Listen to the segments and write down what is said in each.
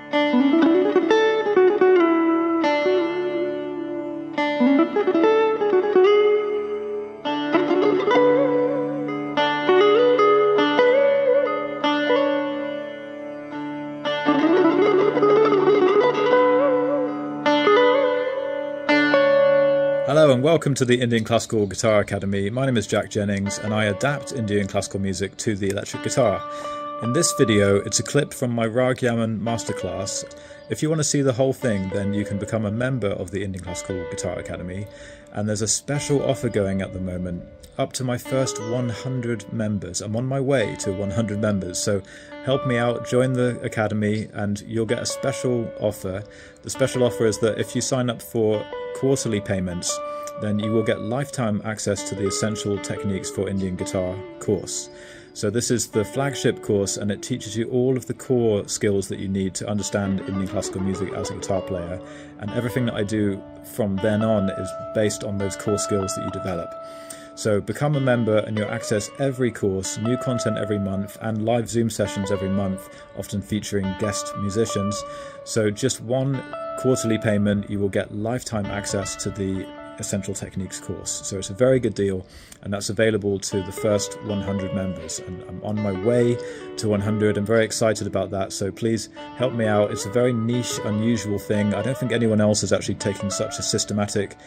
Hello and welcome to the Indian Classical Guitar Academy. My name is Jack Jennings and I adapt Indian classical music to the electric guitar. In this video, it's a clip from my Raag Yaman Masterclass. If you want to see the whole thing, then you can become a member of the Indian Classical Guitar Academy. And there's a special offer going at the moment, up to my first 100 members. I'm on my way to 100 members, so help me out, join the Academy, and you'll get a special offer. The special offer is that if you sign up for quarterly payments, then you will get lifetime access to the Essential Techniques for Indian Guitar course. So this is the flagship course and it teaches you all of the core skills that you need to understand Indian classical music as a guitar player, and everything that I do from then on is based on those core skills that you develop. So become a member and you'll access every course, new content every month, and live Zoom sessions every month, often featuring guest musicians. So just one quarterly payment, you will get lifetime access to the Essential Techniques course. So it's a very good deal, and that's available to the first 100 members. And I'm on my way to 100. I'm very excited about that, so please help me out. It's a very niche, unusual thing. I don't think anyone else is actually taking such a systematic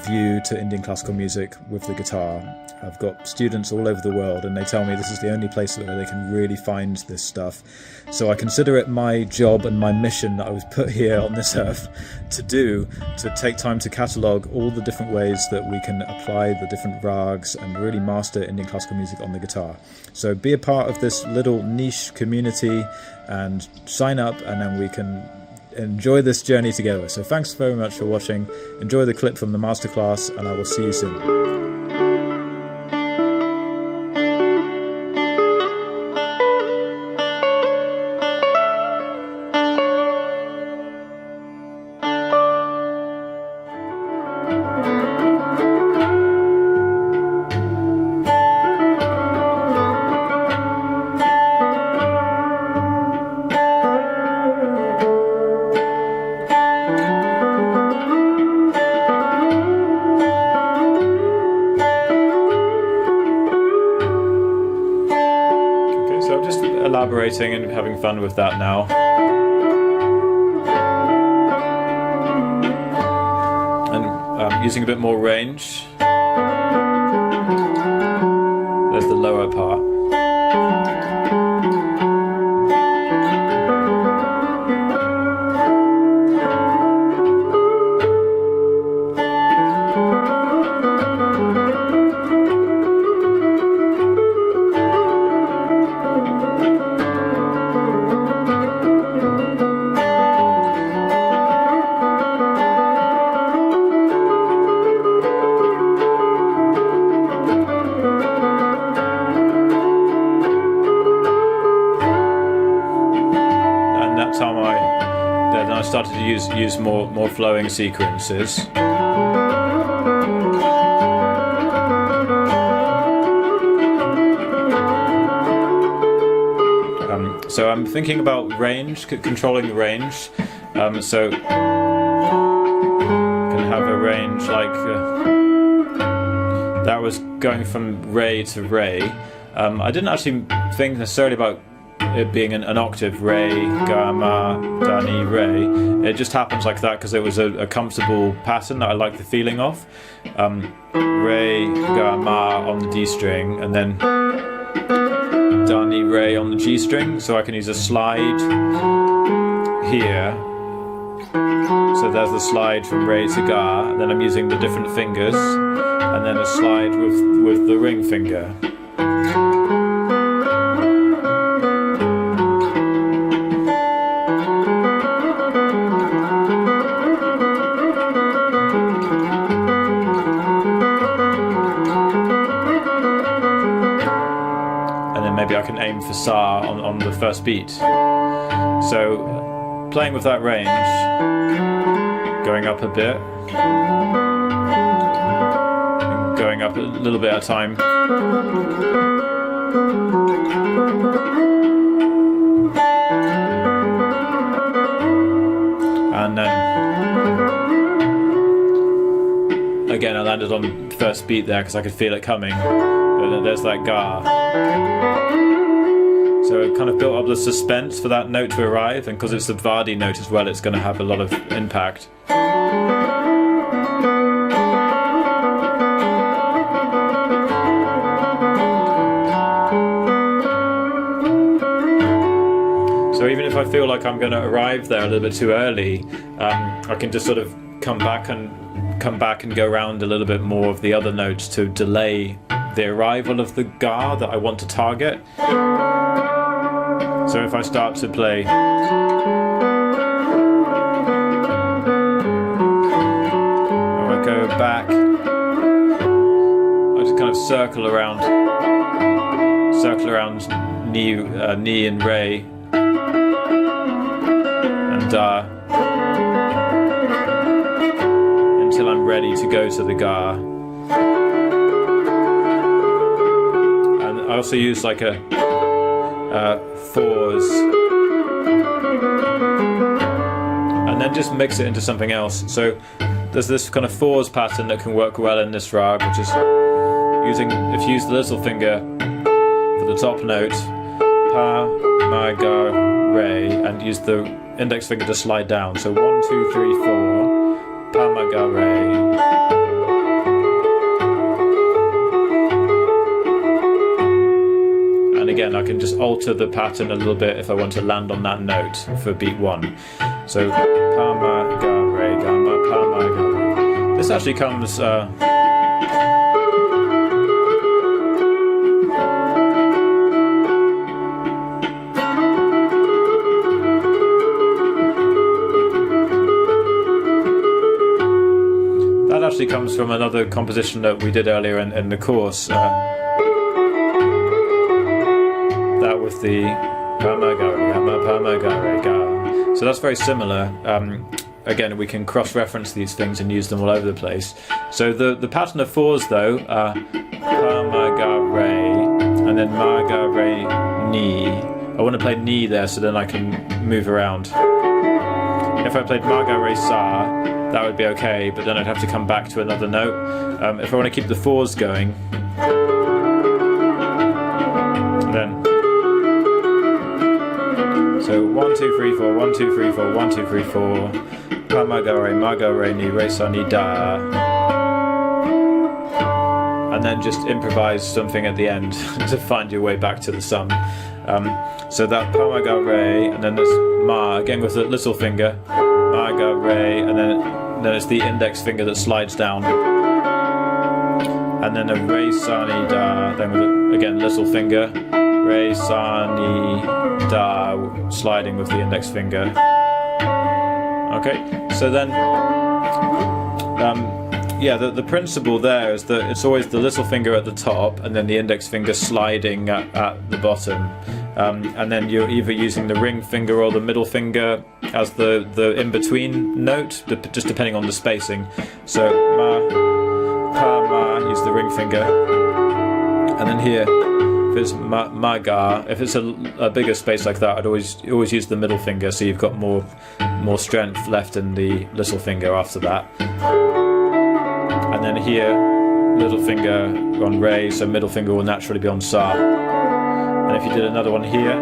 view to Indian classical music with the guitar. I've got students all over the world and they tell me this is the only place where they can really find this stuff. So I consider it my job and my mission that I was put here on this earth to do, to take time to catalogue all the different ways that we can apply the different rags and really master Indian classical music on the guitar. So be a part of this little niche community and sign up, and then we can enjoy this journey together. So thanks very much for watching. Enjoy the clip from the masterclass and I will see you soon. Elaborating and having fun with that now. And using a bit more range. There's the lower part. Then I started to use more flowing sequences. So I'm thinking about range, controlling the range. So can have a range like that was going from re to re. I didn't actually think necessarily about it being an octave, re, ga, ma, da, ni, re. It just happens like that because it was a comfortable pattern that I like the feeling of. Re, ga, ma on the D string, and then da, ni, re on the G string. So I can use a slide here. So there's the slide from re to ga, and then I'm using the different fingers, and then a slide with the ring finger. Maybe I can aim for sa on the first beat. So playing with that range, going up a bit, and going up a little bit at a time. I landed on the first beat there because I could feel it coming. But then there's that ga. So it kind of built up the suspense for that note to arrive, and because it's the Vardy note as well, it's going to have a lot of impact. So even if I feel like I'm going to arrive there a little bit too early, I can just sort of come back and go around a little bit more of the other notes to delay the arrival of the ga that I want to target. So if I start to play, or I go back, I just kind of circle around knee and re. Until I'm ready to go to the ga. And I also use like a fours, and then just mix it into something else. So there's this kind of fours pattern that can work well in this rag, which is if you use the little finger for the top note, pa, ma, ga, re, and use the index finger to slide down. So 1, 2, 3, 4, pa, ma, ga, re. And again, I can just alter the pattern a little bit if I want to land on that note for beat 1. So pa, ma, ga, re, ga, ma, pa, ma, ga, re. This actually comes comes from another composition that we did earlier in the course. That with the pa, ma, ga, re, ga, ma, pa, ma, ga, re, ga. So that's very similar. Again, we can cross-reference these things and use them all over the place. So the pattern of fours though, pa, ma, ga, re, and then ma, ga, re, ni. I want to play ni there so then I can move around. If I played ma, ga, re, sa, that would be okay, but then I'd have to come back to another note. If I want to keep the fours going, then so 1, 2, 3, 4, 1, 2, 3, 4, 1, 2, 3, 4, pa, ma, ga, re, ni, re, sa, ni, da, and then just improvise something at the end to find your way back to the sum. So that pa, ma, ga, re, and then there's ma, again with the little finger, ma, ga, re, and then it's the index finger that slides down, and then a re, sa, ni, da, then with again little finger, re, sa, ni, da, sliding with the index finger. Okay, so then the principle there is that it's always the little finger at the top and then the index finger sliding at the bottom. And then you're either using the ring finger or the middle finger as the in-between note, just depending on the spacing. So ma, pa, ma, use the ring finger, and then here, if it's ma, ma, ga, if it's a bigger space like that, I'd always use the middle finger, so you've got more strength left in the little finger after that. And then here, little finger on re, so middle finger will naturally be on sa. And if you did another one here,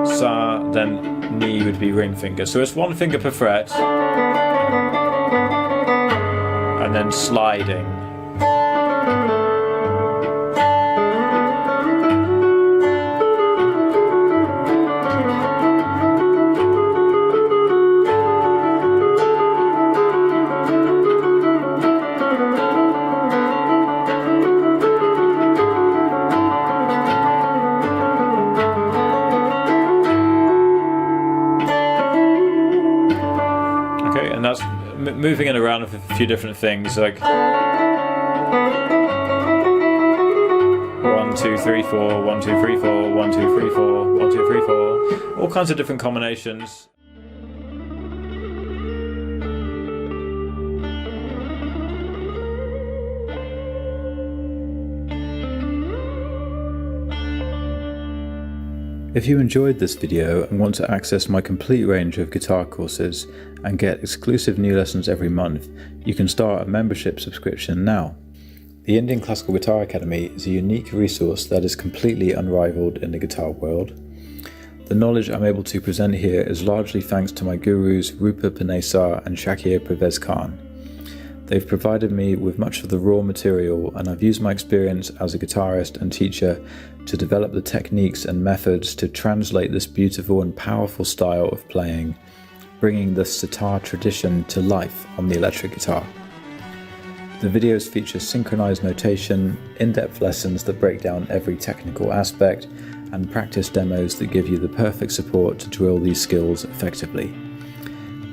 sa, then ni would be ring finger. So it's one finger per fret, and then sliding. Moving it around with a few different things, like 1, 2, 3, 4, 1, 2, 3, 4, 1, 2, 3, 4, 1, 2, 3, 4, all kinds of different combinations. If you enjoyed this video and want to access my complete range of guitar courses and get exclusive new lessons every month, you can start a membership subscription now. The Indian Classical Guitar Academy is a unique resource that is completely unrivaled in the guitar world. The knowledge I'm able to present here is largely thanks to my gurus Roopa Panesar and Shakir Khan. They've provided me with much of the raw material, and I've used my experience as a guitarist and teacher to develop the techniques and methods to translate this beautiful and powerful style of playing, bringing the sitar tradition to life on the electric guitar. The videos feature synchronized notation, in-depth lessons that break down every technical aspect, and practice demos that give you the perfect support to drill these skills effectively.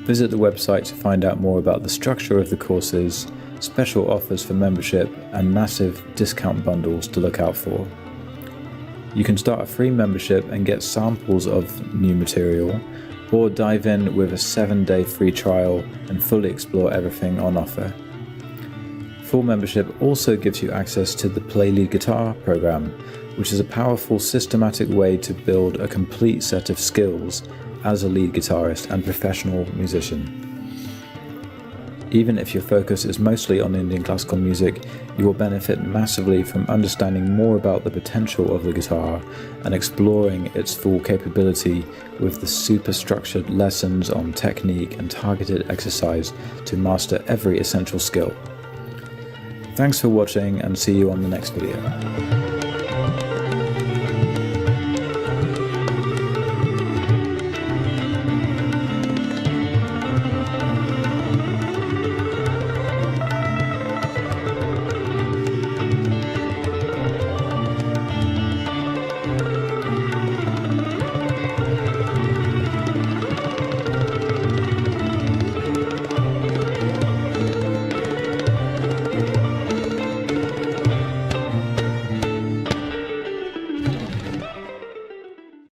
Visit the website to find out more about the structure of the courses, special offers for membership, and massive discount bundles to look out for. You can start a free membership and get samples of new material, or dive in with a 7-day free trial and fully explore everything on offer. Full membership also gives you access to the Play Lead Guitar program, which is a powerful, systematic way to build a complete set of skills as a lead guitarist and professional musician. Even if your focus is mostly on Indian classical music, you will benefit massively from understanding more about the potential of the guitar and exploring its full capability with the super structured lessons on technique and targeted exercise to master every essential skill. Thanks for watching, and see you on the next video.